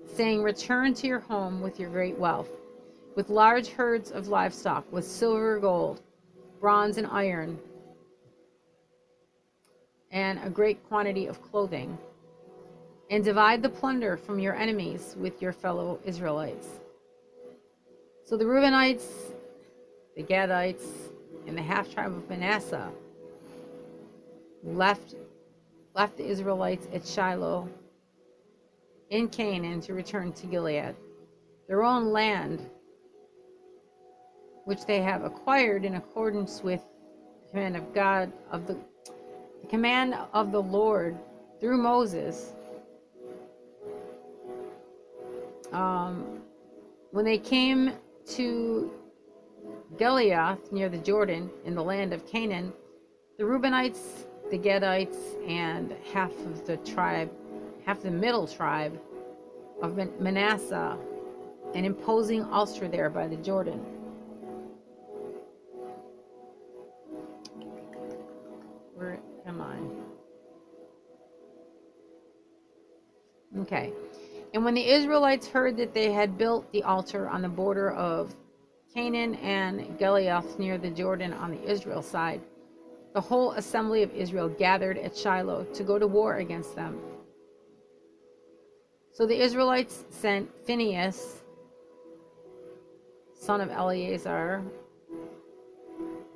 saying, "Return to your home with your great wealth, with large herds of livestock, with silver, gold, bronze, and iron, and a great quantity of clothing, and divide the plunder from your enemies with your fellow Israelites." So the Reubenites, the Gadites, and the half tribe of Manasseh left the Israelites at Shiloh in Canaan to return to Gilead, their own land, which they have acquired in accordance with the command of God, the command of the Lord through Moses. When they came to Gilead near the Jordan in the land of Canaan, the Reubenites, the Gadites, and half the middle tribe of Manasseh, an imposing altar there by the Jordan. Where am I? Okay. And when the Israelites heard that they had built the altar on the border of Canaan and Gilead near the Jordan on the Israel side, the whole assembly of Israel gathered at Shiloh to go to war against them. So the Israelites sent Phinehas, son of Eleazar,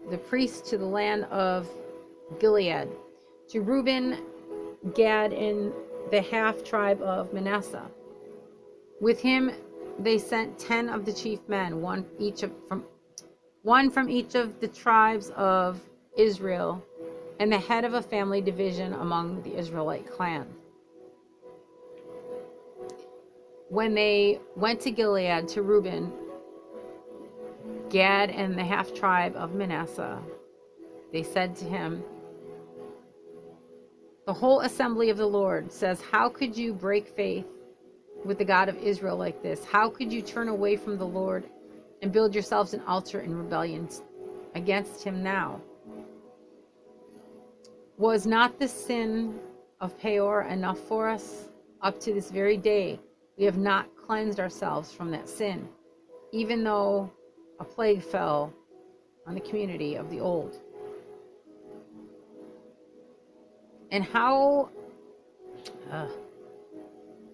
the priest, to the land of Gilead, to Reuben, Gad, and the half tribe of Manasseh. With him they sent 10 of the chief men, one from each of the tribes of Israel, and the head of a family division among the Israelite clan. When they went to Gilead to Reuben, Gad, and the half tribe of Manasseh, they said to him, "The whole assembly of the Lord says, how could you break faith with the God of Israel like this? How could you turn away from the Lord and build yourselves an altar in rebellion against him now? Was not the sin of Peor enough for us? Up to this very day, we have not cleansed ourselves from that sin, even though a plague fell on the community of the old." And how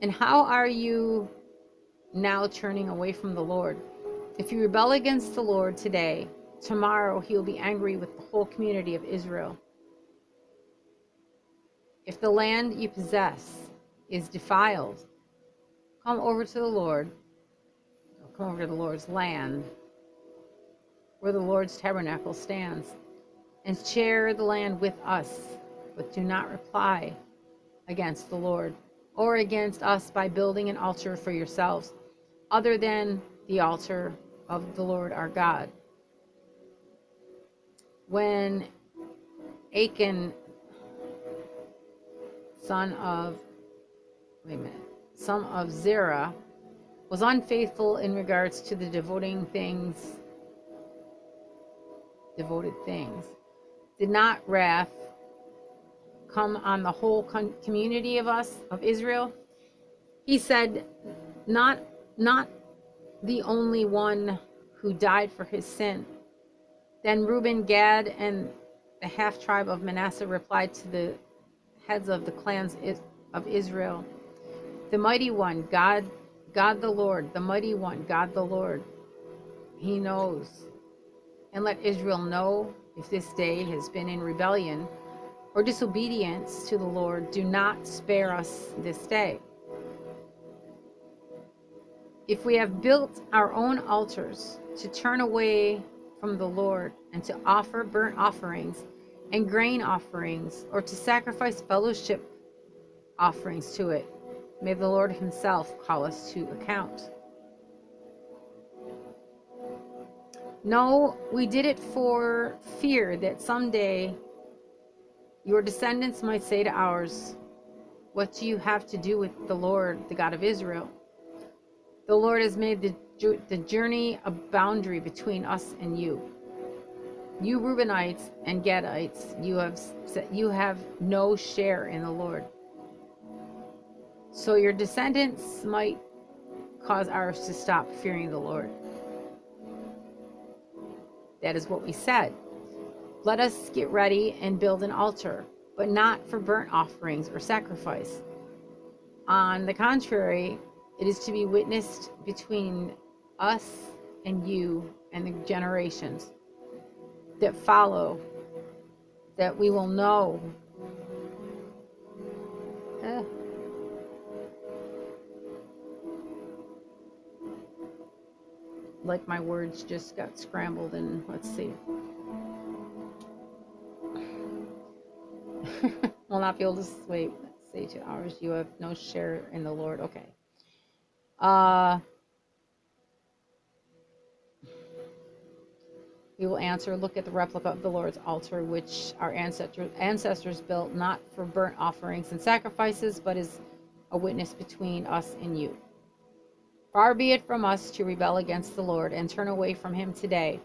are you now turning away from the Lord? If you rebel against the Lord today, tomorrow he will be angry with the whole community of Israel. If the land you possess is defiled, come over to the Lord's land, where the Lord's tabernacle stands, and share the land with us, but do not reply against the Lord or against us by building an altar for yourselves, other than the altar of the Lord our God. When Achan, son of Zerah, was unfaithful in regards to the devoted things, did not wrath come on the whole community of Israel? He said, not the only one who died for his sin. Then Reuben, Gad, and the half tribe of Manasseh replied to the heads of the clans of Israel, "The mighty one, God the Lord, the mighty one, God the Lord, he knows. And let Israel know if this day has been in rebellion or disobedience to the Lord. Do not spare us this day. If we have built our own altars to turn away from the Lord and to offer burnt offerings and grain offerings, or to sacrifice fellowship offerings to it, may the Lord himself call us to account." No, we did it for fear that someday your descendants might say to ours, What do you have to do with the Lord, the God of Israel? The Lord has made the journey a boundary between us and you. You Reubenites and Gadites, you have no share in the Lord. So your descendants might cause ours to stop fearing the Lord. That is what we said. Let us get ready and build an altar, but not for burnt offerings or sacrifice. On the contrary, it is to be witnessed between us and you and the generations that follow, that we will know. Like my words just got scrambled, and let's see. Will not be able to wait. Say to ours, you have no share in the Lord. Okay. We will answer, look at the replica of the Lord's altar, which our ancestors built, not for burnt offerings and sacrifices, but is a witness between us and you. Far be it from us to rebel against the Lord and turn away from him today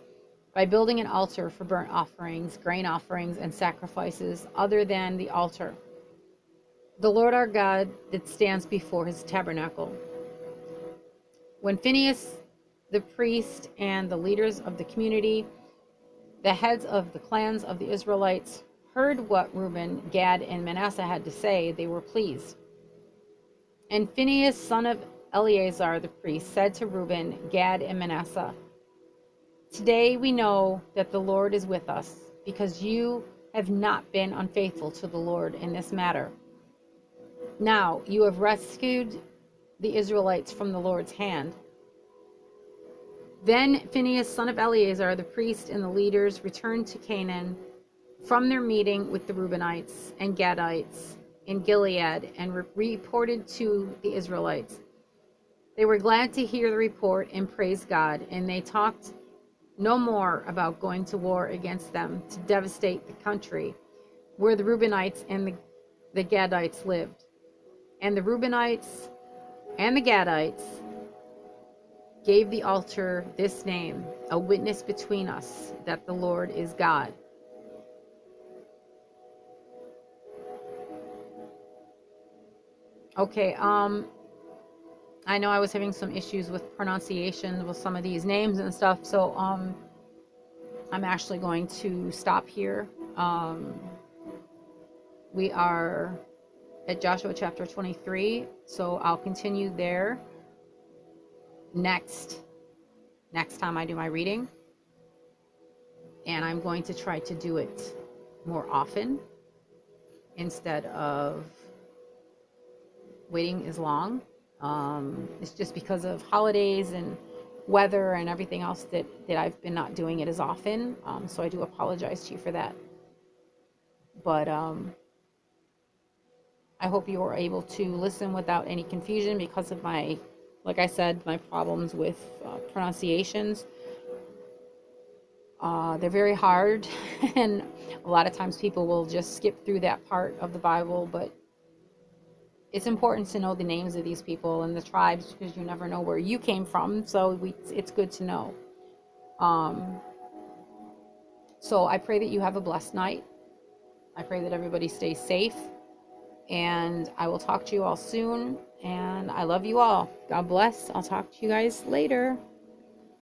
by building an altar for burnt offerings, grain offerings, and sacrifices other than the altar, the Lord our God, that stands before his tabernacle. When Phinehas, the priest, and the leaders of the community, the heads of the clans of the Israelites, heard what Reuben, Gad, and Manasseh had to say, they were pleased. And Phinehas, son of Eleazar the priest, said to Reuben, Gad, and Manasseh, today we know that the Lord is with us, because you have not been unfaithful to the Lord in this matter. Now you have rescued the Israelites from the Lord's hand. Then Phinehas, son of Eleazar the priest, and the leaders returned to Canaan from their meeting with the Reubenites and Gadites in Gilead and reported to the Israelites. They were glad to hear the report and praised God, and they talked no more about going to war against them to devastate the country where the Reubenites and the Gadites lived. And the Reubenites and the Gadites gave the altar this name, a witness between us that the Lord is God. Okay, I know I was having some issues with pronunciation with some of these names and stuff, so I'm actually going to stop here. We are at Joshua chapter 23, so I'll continue there next time I do my reading, and I'm going to try to do it more often instead of waiting as long. It's just because of holidays and weather and everything else that I've been not doing it as often, so I do apologize to you for that, but I hope you are able to listen without any confusion because of my, like I said, my problems with pronunciations. They're very hard, and a lot of times people will just skip through that part of the Bible, but it's important to know the names of these people and the tribes because you never know where you came from, so it's good to know. So I pray that you have a blessed night. I pray that everybody stays safe, and I will talk to you all soon, and I love you all. God bless. I'll talk to you guys later.